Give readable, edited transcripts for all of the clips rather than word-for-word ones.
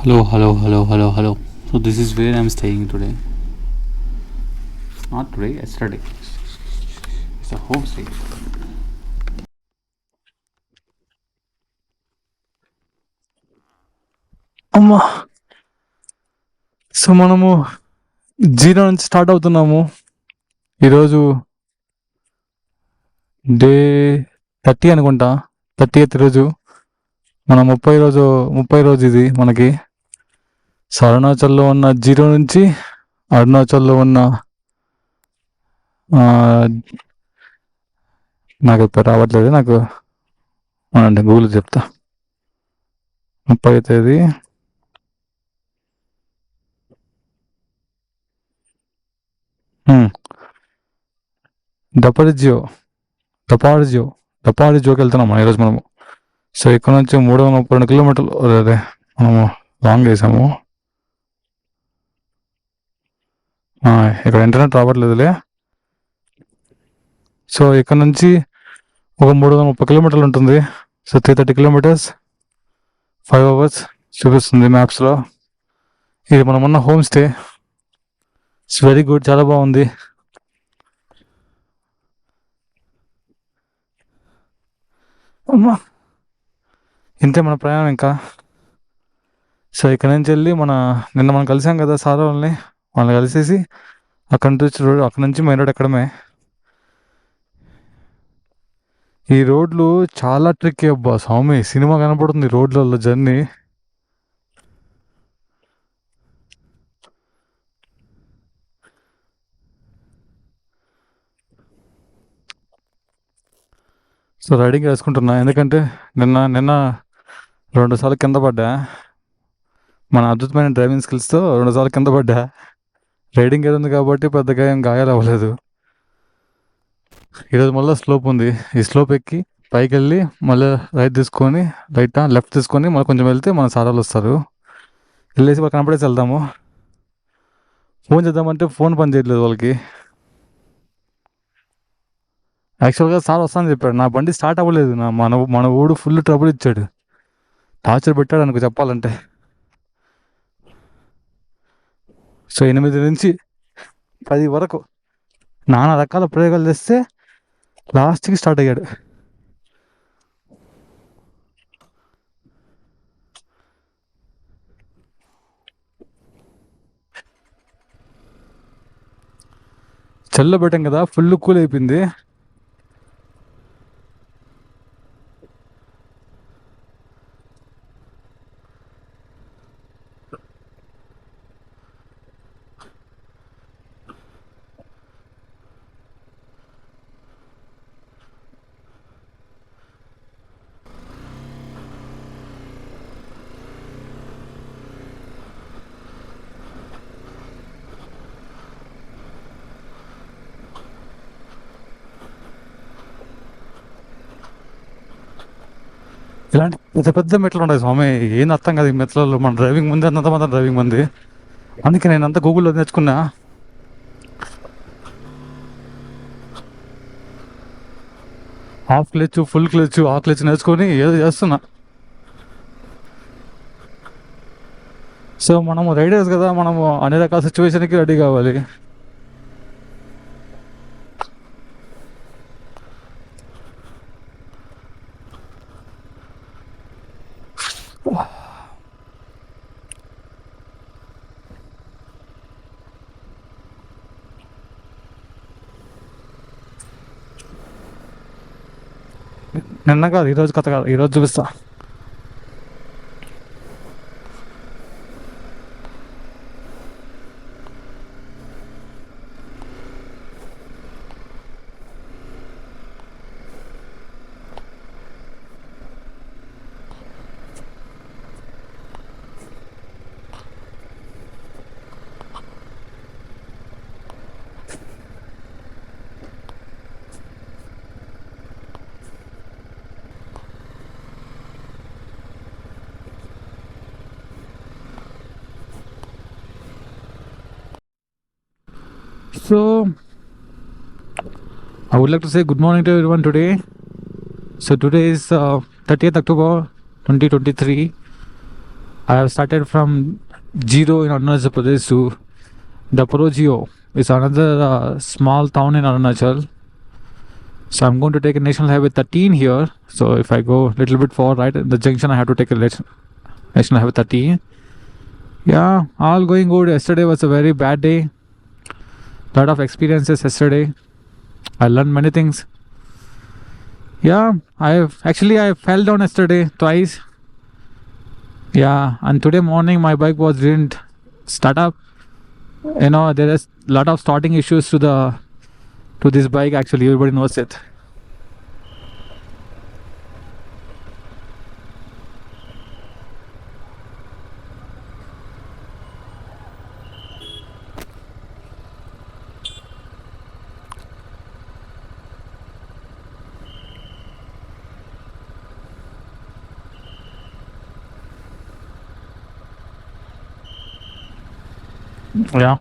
Hello, hello, hello, hello, hello. So this is where I'm staying today. Not today, yesterday. It's a home stay. అమ్మా. So మనము zero నుంచి start అవుతున్నాము. ఈరోజు day 30 అనుకుంటా, 30th రోజు. మన 30 రోజు ఇది మనకి. సో అరుణాచల్లో ఉన్న జీరో నుంచి అరుణాచల్లో ఉన్న నాకు రావట్లేదు, నాకు అంటే గూగుల్ చెప్తా. 30వ తేదీ డపారిజోకి వెళ్తున్నాం ఈరోజు మనము. సో ఇక్కడ నుంచి 332 కిలోమీటర్లు అదే మనము లాంగ్ వేసాము. ఇక్కడ ఇంటర్నెట్ రావట్లేదులే. సో ఇక్కడ నుంచి ఒక 330 కిలోమీటర్లు ఉంటుంది. సో 330 కిలోమీటర్స్ 5 hours చూపిస్తుంది మ్యాప్స్లో. ఇది మనం ఉన్న home stay. It's very good, చాలా బాగుంది. అమ్మా, ఇంతే మన ప్రయాణం ఇంకా. సో ఇక్కడ నుంచి వెళ్ళి నిన్న మనం కలిసాం కదా సార్ వాళ్ళని కలిసేసి అక్కడ నుంచి మెయిన్ రోడ్ ఎక్కడమే. ఈ రోడ్లు చాలా ట్రిక్కీ అబ్బా స్వామి, సినిమా కనపడుతుంది రోడ్లలో జర్నీ. సో రైడింగ్ వేసుకుంటున్నా, ఎందుకంటే నిన్న 2 సార్లు కింద పడ్డా. మన అద్భుతమైన డ్రైవింగ్ స్కిల్స్తో 2 సార్లు కింద పడ్డా. రైడింగ్ ఏది ఉంది కాబట్టి పెద్దగా ఏం గాయాలు అవ్వలేదు. ఈరోజు మళ్ళీ స్లోప్ ఉంది. ఈ స్లోప్ ఎక్కి పైకి వెళ్ళి మళ్ళీ లెఫ్ట్ తీసుకొని మళ్ళీ కొంచెం వెళ్తే మన సారాలు వస్తారు. వెళ్ళేసి వాళ్ళు కనపడేసి వెళ్దాము. ఫోన్ చేద్దామంటే ఫోన్ పని చేయట్లేదు వాళ్ళకి. యాక్చువల్గా సార్ వస్తానని చెప్పాడు, నా బండి స్టార్ట్ అవ్వలేదు. మన ఊడు ఫుల్ ట్రబుల్ ఇచ్చాడు, టార్చర్ పెట్టాడు అనుకో చెప్పాలంటే. సో 8 నుంచి 10 వరకు నానా రకాల ప్రయోగాలు చేస్తే లాస్ట్కి స్టార్ట్ అయ్యాడు. చల్ల పెట్టాం కదా, ఫుల్ కూల్ అయిపోయింది. ఇలాంటి పెద్ద పెద్ద మెట్లు ఉంటాయి స్వామి, ఏం అర్థం కాదు ఈ మెట్లలో. మన డ్రైవింగ్ ముందే అంత మాత్రం డ్రైవింగ్ ఉంది. అందుకే నేను అంతా గూగుల్లో నేర్చుకున్నా. హాఫ్ క్లచ్, ఫుల్ క్లచ్, ఆ క్లచ్ నేర్చుకొని ఏదో చేస్తున్నా. సో మనము రైడర్స్ కదా, మనము అన్ని రకాల సిచ్యువేషన్కి రెడీ కావాలి. నిన్న కాదు, ఈరోజు కథ కాదు, ఈరోజు చూపిస్తా. So I would like to say good morning to everyone today. So today is 30th October 2023. I have started from Ziro in Arunachal Pradesh to Daporijo. It's another small town in Arunachal. So I'm going to take a national highway 13 here. So if I go a little bit forward, right at the junction, I have to take a national highway 13. Yeah, all going good. Yesterday was a very bad day. Lot of experiences yesterday. I learned many things. Yeah, I fell down yesterday twice. Yeah, and today morning my bike didn't start up. There is a lot of starting issues to this bike. Actually, everybody knows it. Yeah.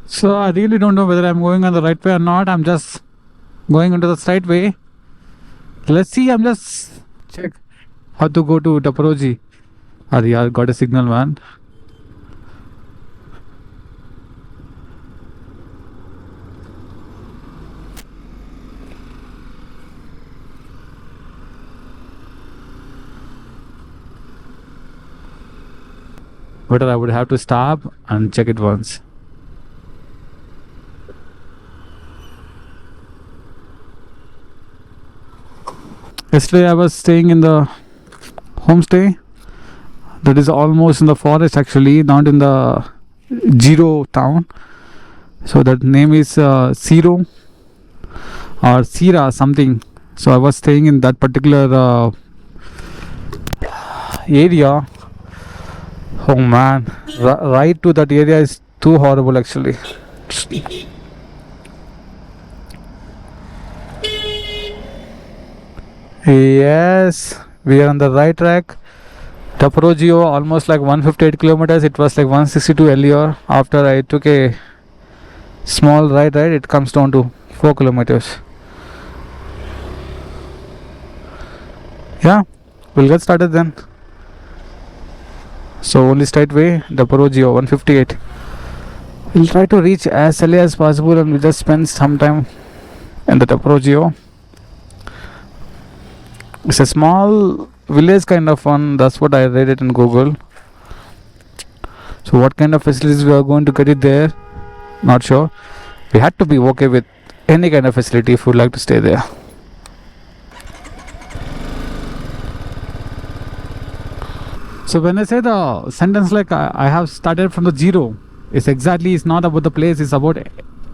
So I really don't know whether I'm going on the right way or not. I'm just going into the straight way. Let's see. I'm just check how to go to Daporoji. Yeah, got a signal, man. But I would have to stop and check it once. Yesterday I was staying in the homestay that is almost in the forest, actually, not in the Ziro town. So that name is Ziro or Sira something. So I was staying in that particular area. Oh man, right to that area is too horrible, actually. Yes, we are on the right track. Daporijo almost like 158 kilometers. It was like 162 earlier. After I took a small right, it comes down to 4 kilometers. Yeah, we'll get started then. So only straight way, Daporijo 158. We'll try to reach as early as possible, and we'll just spend some time in the Daporijo. It's a small village kind of one. That's what I read it in Google. So what kind of facilities we are going to get it there, not sure. We had to be okay with any kind of facility if we'd like to stay there. So when I say the sentence like I have started from the zero, it's not about the place, it's about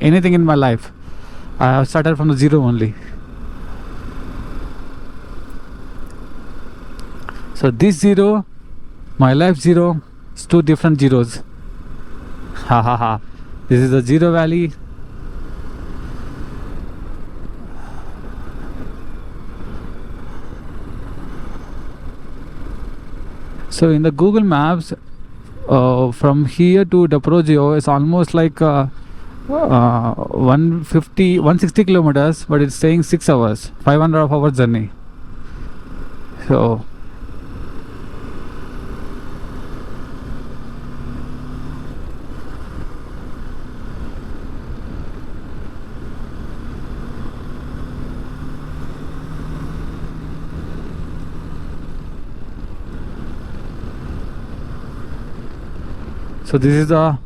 anything in my life. I have started from the zero only. So this zero, my life zero, it's two different zeros. Ha ha ha. This is the Zero Valley. So in the Google Maps, from here to Daporijo is almost like 160 kilometers, but it's saying 6 hours, 500 hour journey. So So this is the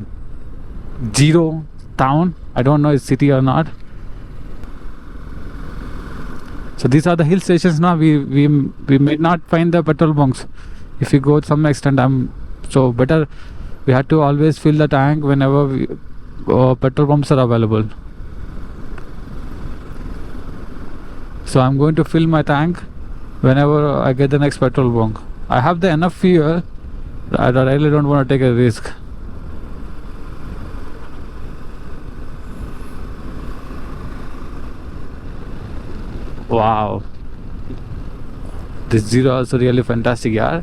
Ziro town. I don't know if it's city or not. So these are the hill stations now. We may not find the petrol bunks if we go to some extent. So better we had to always fill the tank whenever petrol pumps are available. So I'm going to fill my tank whenever I get the next petrol bunk. I have the enough fuel that I really don't want to take a risk. Wow, this Zero also really fantastic, yeah.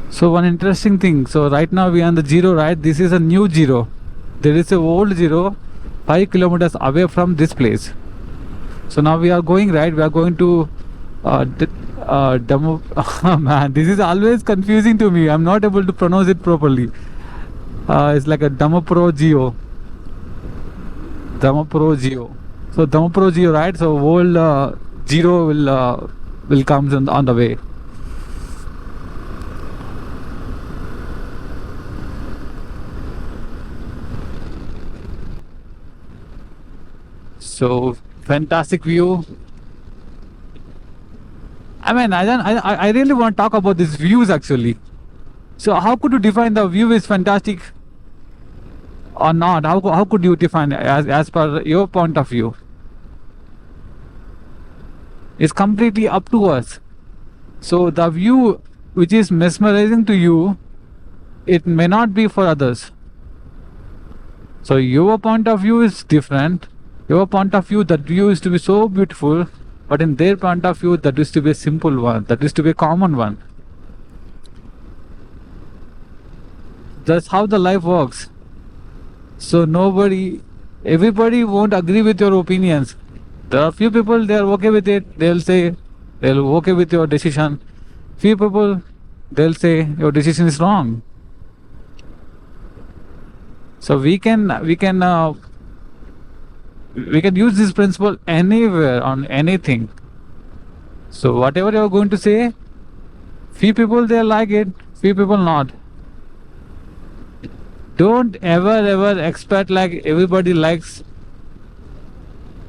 So one interesting thing. So right now we are on the Zero, right? This is a new Zero. There is a old Zero 5 kilometers away from this place. So now we are going right. We are going to demo. Man, this is always confusing to me. I'm not able to pronounce it properly. It's like a Daporijo. Daporijo. So Daporijo, right? So old Zero will come on the way. So fantastic view. I mean, I really want to talk about these views actually. So how could you define the view is fantastic or not? How could you define it as per your point of view? It's completely up to us. So the view which is mesmerizing to you, it may not be for others. So your point of view is different. Your point of view, that view is to be so beautiful, but in their point of view, that is to be a simple one, that is to be a common one. That's how the life works. So everybody won't agree with your opinions. There are few people, they are okay with it. They'll say they'll okay with your decision. Few people, they'll say your decision is wrong. So we can use this principle anywhere on anything. So whatever you're going to say, few people they like it, few people not. Don't ever expect like everybody likes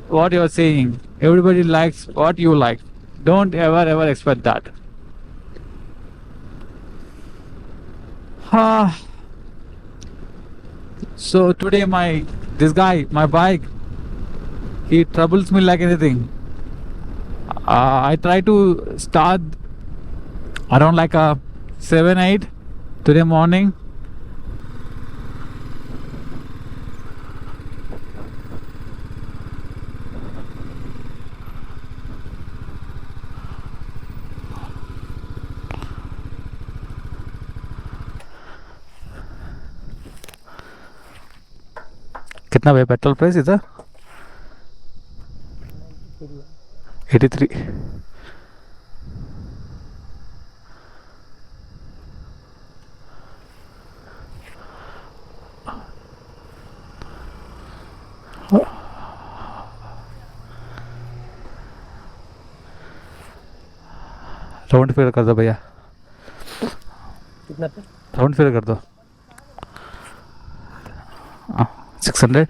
what you're saying, everybody likes what you like. Don't ever expect that. So today my bike, he troubles me like anything. I try to start around like 7-8 today morning. कितना भैया petrol price इधर 83. Round figure कर दो भैया, कितना पे? Round figure कर दो. 600.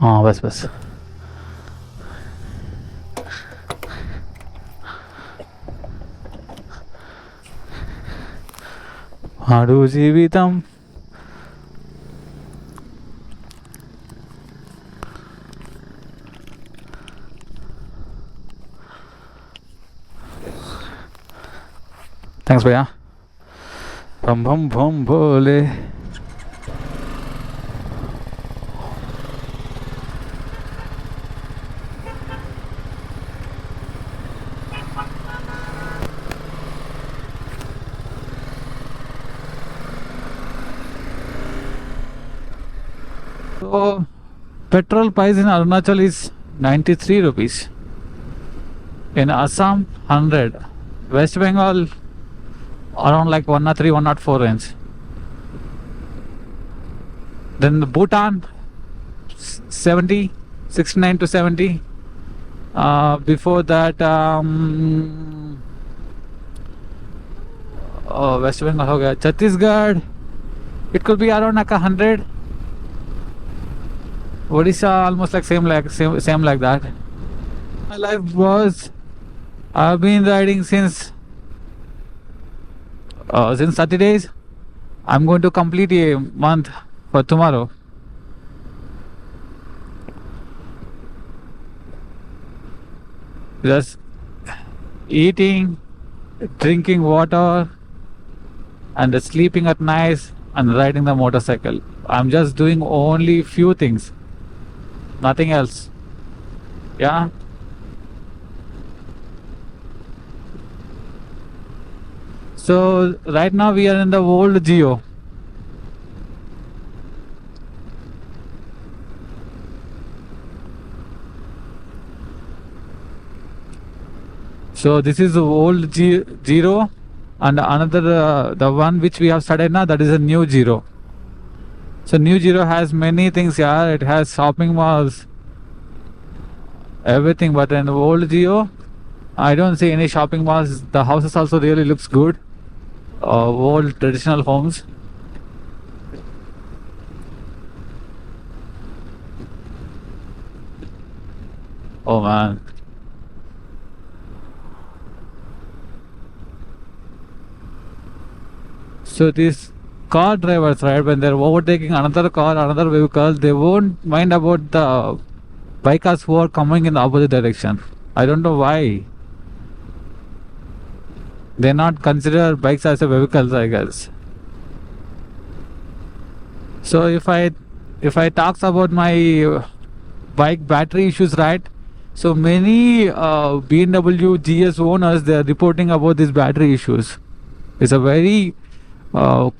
हाँ बस ఆడు జీవితం థ్యాంక్స్ భయ్యా. భం భం భం Bhole. So petrol price in Arunachal is 93 rupees. In Assam 100. West Bengal around like 103, 104 range. Then Bhutan 70, 69 to 70. Before that West Bengal हो गया, Chhattisgarh it could be around like 100. Odisha almost like same like that. My life was, I've been riding since 30 days. I'm going to complete a month for tomorrow. Just eating, drinking water, and sleeping at night and riding the motorcycle. I'm just doing only few things, nothing else. Yeah. So right now we are in the old Ziro. So this is the old Ziro, and another the one which we have started now, that is a new Ziro. So new Ziro has many things here. It has shopping malls, everything. But in the old Ziro, I don't see any shopping malls. The houses also really looks good. Old traditional homes. Oh man. So these car drivers, right, when they're overtaking another car, another vehicle, they won't mind about the bikers who are coming in the opposite direction. I don't know why. They not consider bikes as a vehicles, I guess. So if I talks about my bike battery issues, right? So many BMW GS owners, they are reporting about these battery issues. It's a very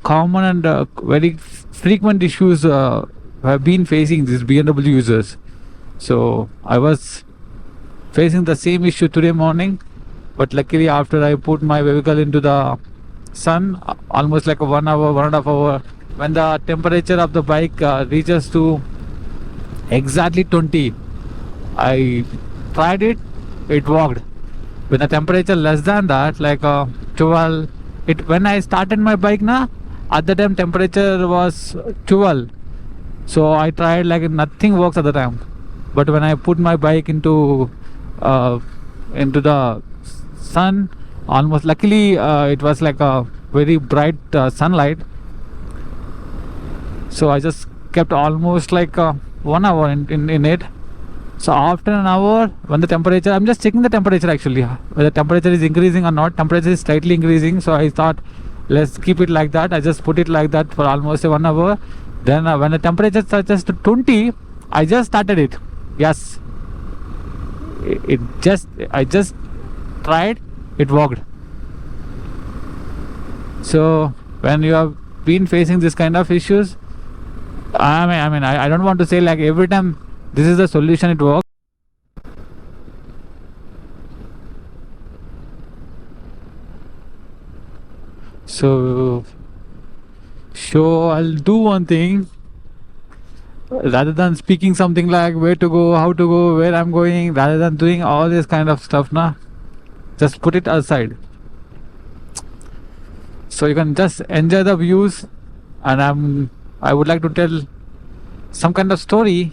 common and very frequent issues have been facing these BMW users. So I was facing the same issue today morning, but luckily after I put my vehicle into the sun, almost like 1 hour, 1.5 hour, when the temperature of the bike reaches to exactly 20, I tried it, it worked. With the temperature less than that, like 12, when I started my bike now, at the time temperature was 12. So I tried, like nothing works at the time. But when I put my bike into the sun, almost luckily it was like a very bright sunlight. So I just kept almost like 1 hour in it. So after an hour, when the temperature, I'm just checking the temperature actually, whether the temperature is increasing or not. Temperature is slightly increasing, so I thought let's keep it like that. I just put it like that for almost 1 hour. Then when the temperature touches to 20, I just started it. Yes, I just tried, it worked. So when you have been facing this kind of issues, I don't want to say like every time this is the solution, it works. So I'll do one thing. Rather than speaking something like where to go, how to go, where I'm going, rather than doing all this kind of stuff, just put it aside. So you can just enjoy the views, and I would like to tell some kind of story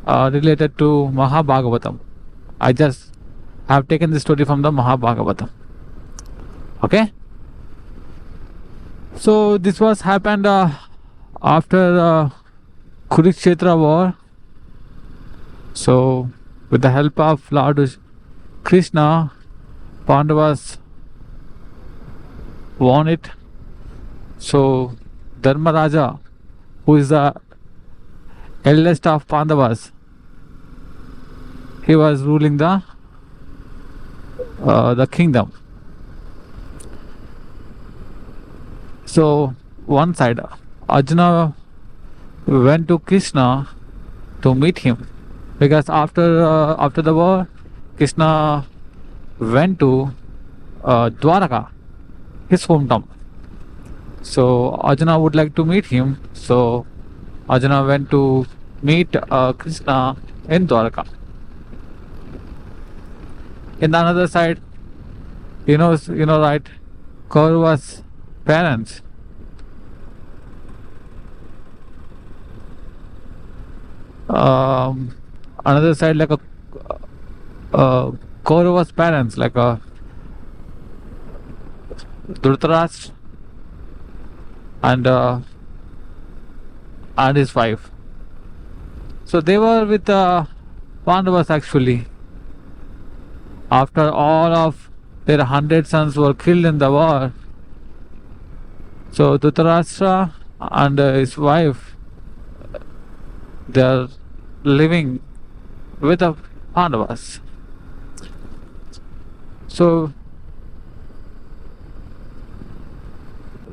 related to Mahabhagavatam. I just have taken this story from the Mahabhagavatam. Okay. So this was happened after Kurukshetra war. So with the help of Lord Krishna, Pandavas won it. So Dharmaraja, who is the eldest of Pandavas, he was ruling the kingdom. So one side, Arjuna went to Krishna to meet him, because after the war, Krishna went to Dwaraka, his hometown. So Arjuna would like to meet him. So Arjuna went to meet Krishna in Dwaraka. In the another side, you know, right? Kaurava's parents. Another side, like a Kaurava's parents, like a Dhritarashtra and his wife. So they were with Pandavas actually. After all of their 100 sons were killed in the war, so Dhritarashtra and his wife, they are living with the Pandavas. So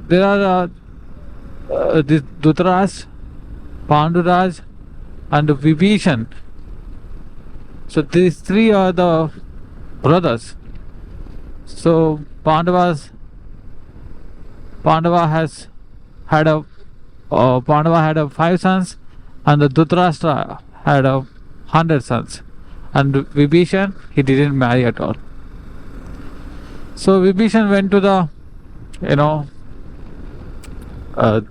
there are this Dhritarashtra, Panduraj, and Vibhishan. So these three are the brothers. So Pandava had 5 sons, and the Dhritarashtra had 100 sons, and Vibhishan, he didn't marry at all. So Vibhishan went to the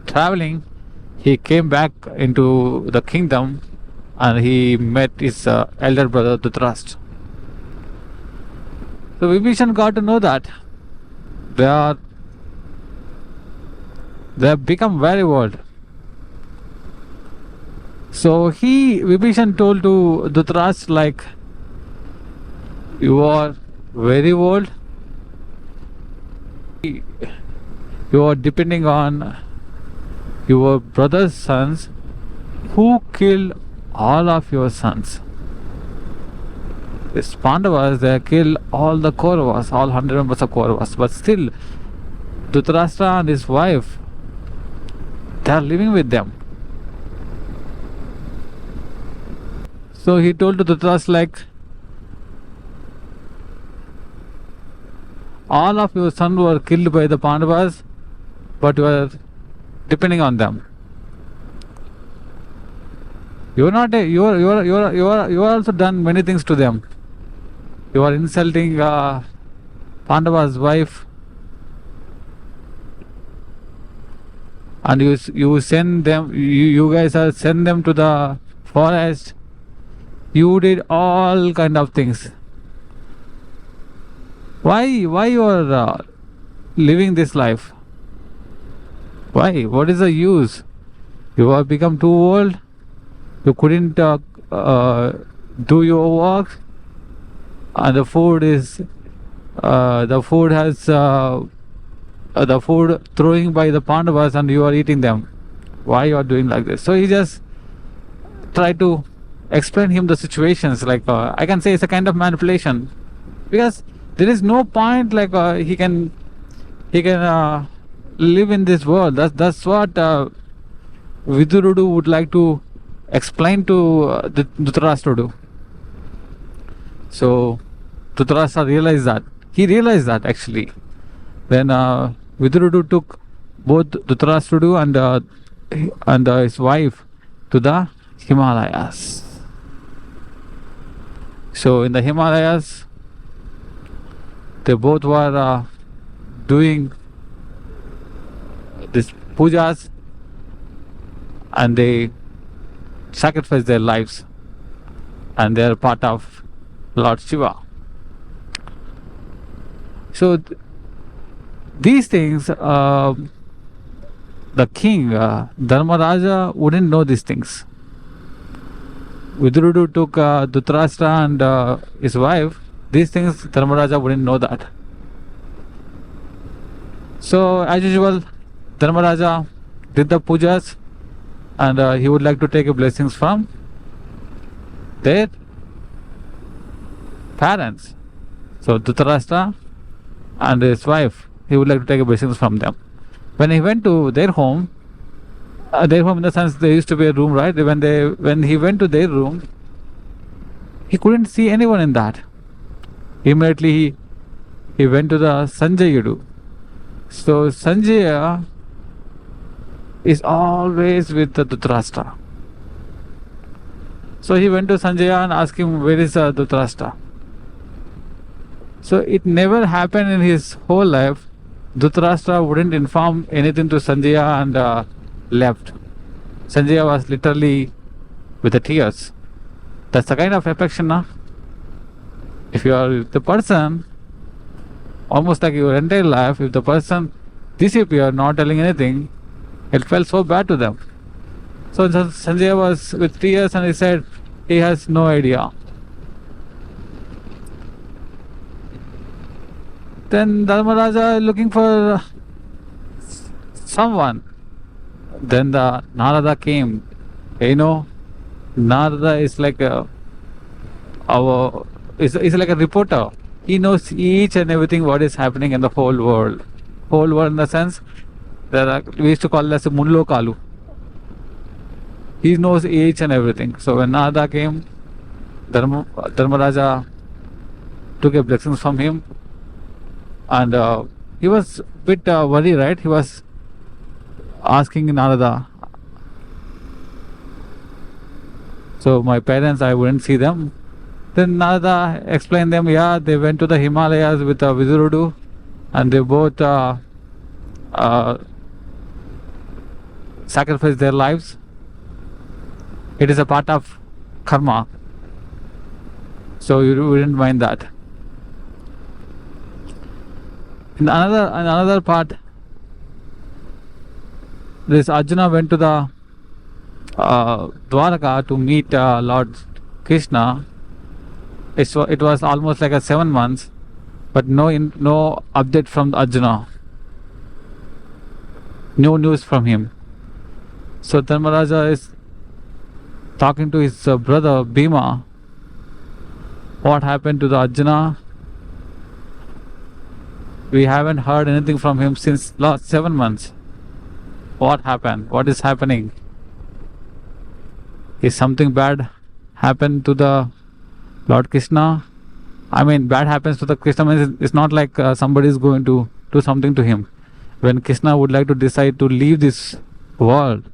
traveling. He came back into the kingdom and he met his elder brother Dhritarashtra. So Vibhishan got to know that they have become very old. So Vibhishan told to Dhritarashtra, like, you are very old. You are depending on your brother's sons who killed all of your sons. These Pandavas, they killed all the Kauravas, all 100 members of Kauravas. But still, Dhritarashtra and his wife, they are living with them. So he told to Dhritarashtra, like, all of your sons were killed by the Pandavas, but you are depending on them. You are also done many things to them. You are insulting Pandava's wife, and you send them. You guys are send them to the forest. You did all kind of things. Why you are living this life? Why? What is the use? You have become too old. You couldn't do your work, and the food throwing by the Pandavas, and you are eating them. Why you are doing like this? So he just tried to explain him the situations. Like I can say it's a kind of manipulation, because there is no point like he can live in this world. That's what Vidurudu would like to explain to Dhritarashtra. So Dhritarashtra realized that. He realized that actually. Then Vidurudu took both Dhritarashtra and his wife to the Himalayas. So in the Himalayas, they both were doing these pujas, and they sacrifice their lives, and they are part of Lord Shiva. So these things, the king Dharmaraja wouldn't know these things. Vidurudu took Dhritarashtra and his wife. These things Dharmaraja wouldn't know that. So as usual, Dharmaraja did the pujas, and he would like to take blessings from their parents. So Dhritarashtra and his wife, he would like to take blessings from them. When he went to their home in the sense there used to be a room, right? When he went to their room, he couldn't see anyone in that. Immediately he went to the Sanjayudu. So Sanjaya is always with the Dhritarashtra. So he went to Sanjaya and asked him, where is Dhritarashtra? So it never happened in his whole life. Dhritarashtra wouldn't inform anything to Sanjaya and left. Sanjaya was literally with the tears. That's the kind of affection, na? If you are the person, almost like your entire life, if the person disappeared, not telling anything, it felt so bad to them. So Sanjay was with tears and he said he has no idea. Then Dharmaraja looking for someone. Then the Narada came. Narada is like is like a reporter. He knows each and everything what is happening in the whole world. Whole world in the sense that we used to call it as a Munlo Kalu. He knows each and everything. So when Narada came, Dharmaraja took a blessings from him, and he was a bit worried, right? He was asking Narada. So my parents, I wouldn't see them. Then Narada explained them, yeah, they went to the Himalayas with Vidurudu, and they both sacrificed their lives. It is a part of karma. So you wouldn't mind that. In another part, this Arjuna went to the Dwaraka to meet Lord Krishna. It was almost like 7 months, but no update from Arjuna. No news from him. So Dharmaraja is talking to his brother Bhima. What happened to the Arjuna? We haven't heard anything from him since last 7 months. What happened? What is happening? Is something bad happened to the Lord Krishna? I mean, bad happens to the Krishna means it's not like somebody is going to do something to him. When Krishna would like to decide to leave this world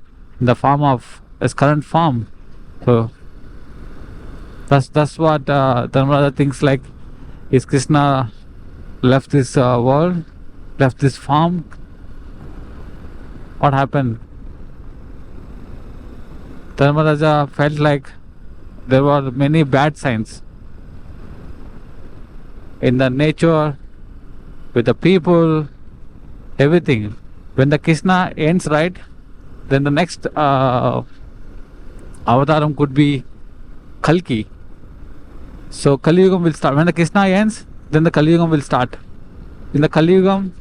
in the form of his current form, so that's what Dharmaraja thinks, like, is Krishna left this world, left this form? What happened? Dharmaraja felt like there were many bad signs in the nature, with the people, everything. When the Krishna ends, right, then the next avataram could be Kalki. So Kali Yugam will start. When the Krishna ends, then the Kali Yugam will start. In the Kali Yugam,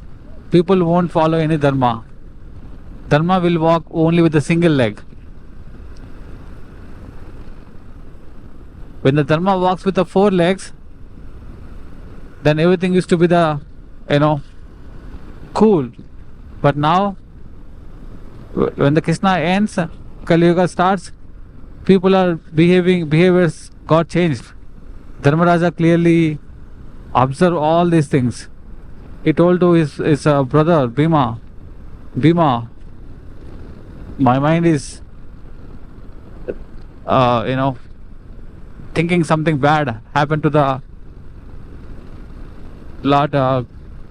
people won't follow any dharma. Dharma will walk only with a single leg. When the dharma walks with the 4 legs, then everything used to be the, cool. But now, when the Krishna ends, Kali Yuga starts, people are behaviors got changed. Dharmaraja clearly observed all these things. He told to his brother Bhima, my mind is, thinking something bad happened to the Lord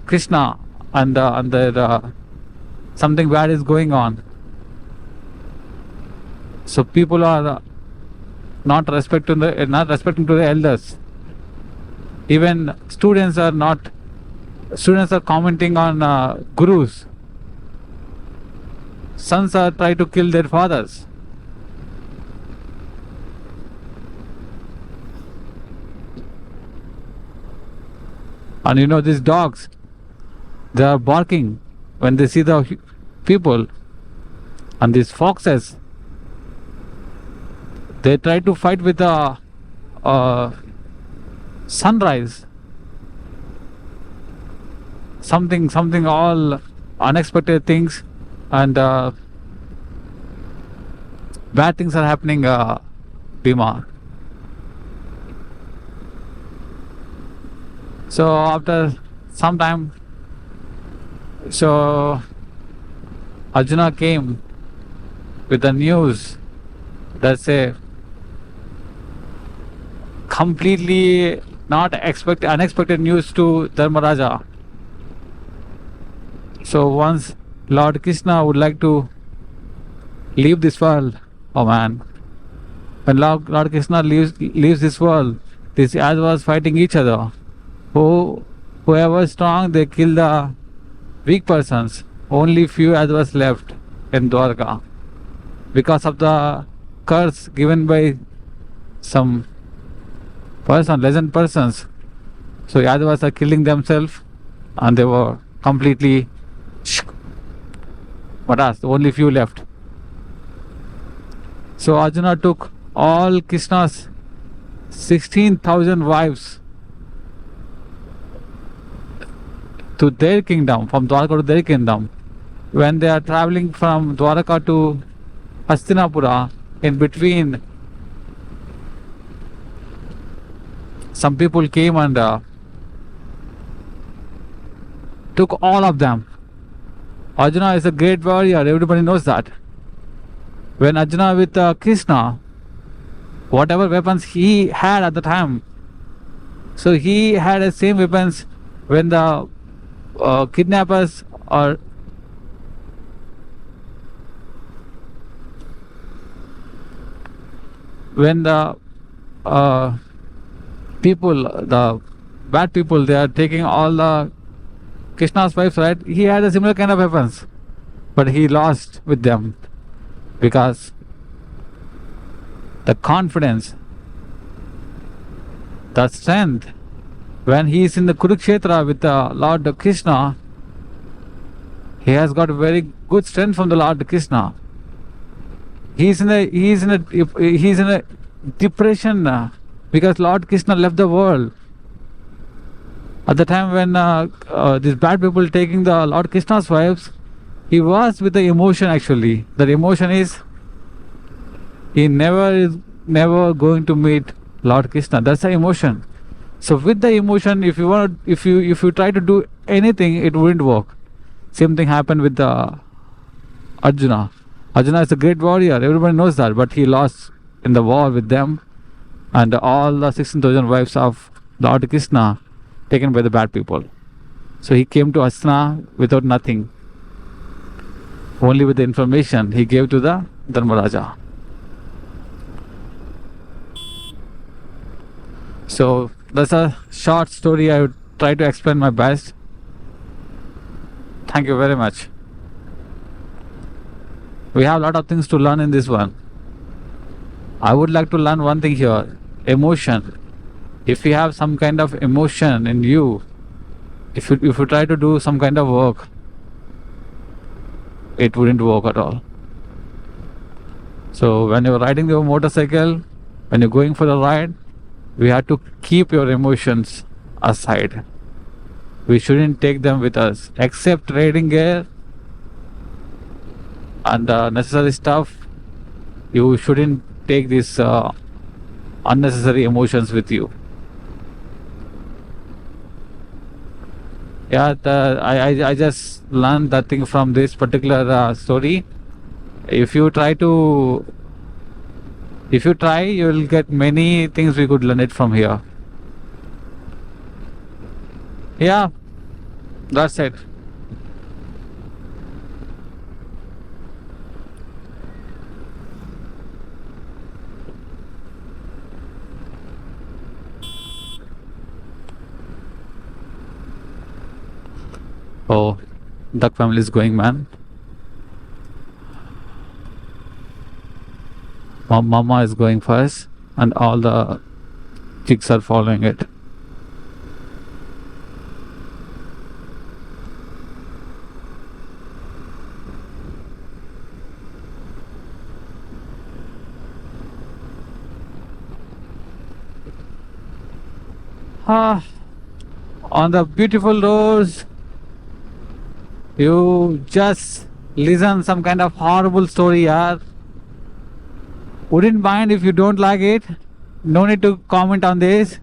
Krishna, and something bad is going on. So people are not respecting to the elders. Even students are commenting on gurus. Sons are trying to kill their fathers. And these dogs, they are barking when they see the people. And these foxes, they try to fight with the sunrise. Something all unexpected things, and bad things are happening, Bhima. So after some time, so Arjuna came with the news that's a completely unexpected news to Dharmaraja. So once Lord Krishna would like to leave this world, oh man, when Lord Krishna leaves this world, these Yadavas fighting each other. Whoever is strong, they kill the weak persons. Only few Yadavas left in Dwarka because of the curse given by some legend persons. So Yadavas are killing themselves, and they were completely. But us, only few left. So Arjuna took all Krishna's 16,000 wives to their kingdom, from Dwarka to their kingdom. When they are traveling from Dwarka to Hastinapura, in between, some people came and took all of them. Arjuna is a great warrior, everybody knows that. When Arjuna with Krishna, whatever weapons he had at the time, so he had the same weapons when the kidnappers or when the people, the bad people, they are taking all the Krishna's wives, right? He had a similar kind of weapons, but he lost with them because the confidence, the strength, when he is in the Kurukshetra with the Lord Krishna, he has got very good strength from the Lord Krishna. He is in a depression because Lord Krishna left the world. At the time when these bad people taking the Lord Krishna's wives, he was with the emotion actually. The emotion is he is never going to meet Lord Krishna. That's the emotion. So with the emotion, if you try to do anything, it wouldn't work. Same thing happened with the Arjuna. Arjuna is a great warrior. Everybody knows that, but he lost in the war with them, and all the 16,000 wives of Lord Krishna taken by the bad people. So he came to Hastina without nothing, only with the information he gave to the Dharmaraja. So that's a short story. I would try to explain my best. Thank you very much. We have a lot of things to learn in this one. I would like to learn one thing here: emotion. If you have some kind of emotion in you, if you try to do some kind of work, it wouldn't work at all. So when you're riding your motorcycle, when you're going for a ride, we have to keep your emotions aside. We shouldn't take them with us, except riding gear and necessary stuff. You shouldn't take these unnecessary emotions with you. Yeah, I just learned that thing from this particular story. If you try, you will get many things. We could learn it from here. Yeah, that's it. Oh, duck family is going, man. Mama is going first, and all the chicks are following it. On the beautiful roads, you just listen some kind of horrible story, yaar. Wouldn't mind if you don't like it. No need to comment on this.